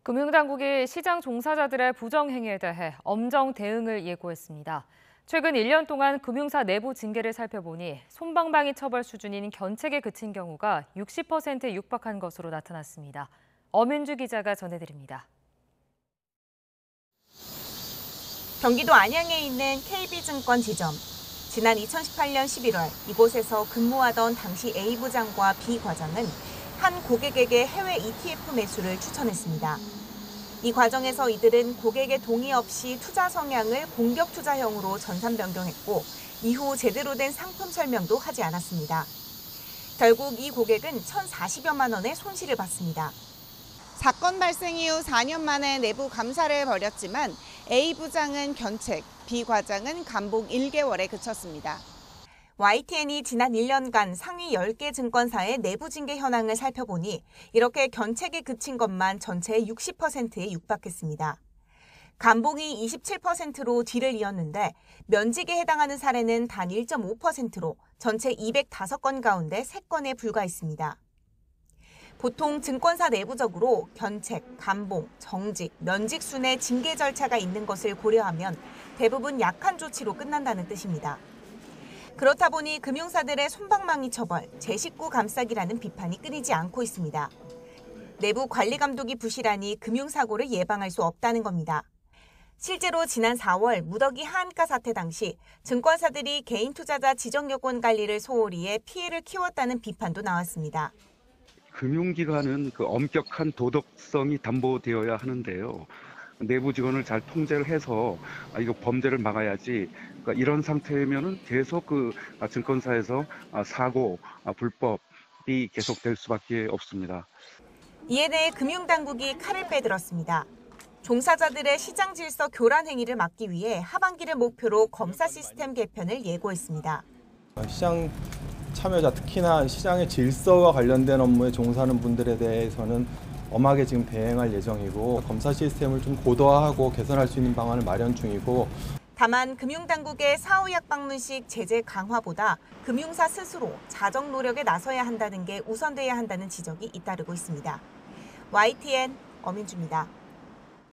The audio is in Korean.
금융당국이 시장 종사자들의 부정행위에 대해 엄정 대응을 예고했습니다. 최근 1년 동안 금융사 내부 징계를 살펴보니 솜방망이 처벌 수준인 견책에 그친 경우가 60%에 육박한 것으로 나타났습니다. 엄윤주 기자가 전해드립니다. 경기도 안양에 있는 KB증권 지점. 지난 2018년 11월 이곳에서 근무하던 당시 A 부장과 B 과장은 한 고객에게 해외 ETF 매수를 추천했습니다. 이 과정에서 이들은 고객의 동의 없이 투자 성향을 공격 투자형으로 전산 변경했고 이후 제대로 된 상품 설명도 하지 않았습니다. 결국 이 고객은 1,040여만 원의 손실을 봤습니다. 사건 발생 이후 4년 만에 내부 감사를 벌였지만 A 부장은 견책, B 과장은 감봉 1개월에 그쳤습니다. YTN이 지난 1년간 상위 10개 증권사의 내부 징계 현황을 살펴보니 이렇게 견책에 그친 것만 전체의 60%에 육박했습니다. 감봉이 27%로 뒤를 이었는데 면직에 해당하는 사례는 단 1.5%로 전체 205건 가운데 3건에 불과했습니다. 보통 증권사 내부적으로 견책, 감봉, 정직, 면직 순의 징계 절차가 있는 것을 고려하면 대부분 약한 조치로 끝난다는 뜻입니다. 그렇다 보니 금융사들의 솜방망이 처벌, 제 식구 감싸기라는 비판이 끊이지 않고 있습니다. 내부 관리 감독이 부실하니 금융사고를 예방할 수 없다는 겁니다. 실제로 지난 4월 무더기 하한가 사태 당시 증권사들이 개인 투자자 지정 여건 관리를 소홀히 해 피해를 키웠다는 비판도 나왔습니다. 금융기관은 엄격한 도덕성이 담보되어야 하는데요. 내부 직원을 잘 통제를 해서 이거 범죄를 막아야지. 그러니까 이런 상태면은 계속 증권사에서 사고, 불법이 계속될 수밖에 없습니다. 이에 대해 금융당국이 칼을 빼들었습니다. 종사자들의 시장 질서 교란 행위를 막기 위해 하반기를 목표로 검사 시스템 개편을 예고했습니다. 시장 참여자, 특히나 시장의 질서와 관련된 업무에 종사하는 분들에 대해서는 엄하게 지금 대응할 예정이고 검사 시스템을 좀 고도화하고 개선할 수 있는 방안을 마련 중이고 다만 금융당국의 사후약 방문식 제재 강화보다 금융사 스스로 자정 노력에 나서야 한다는 게 우선돼야 한다는 지적이 잇따르고 있습니다. YTN 엄윤주입니다.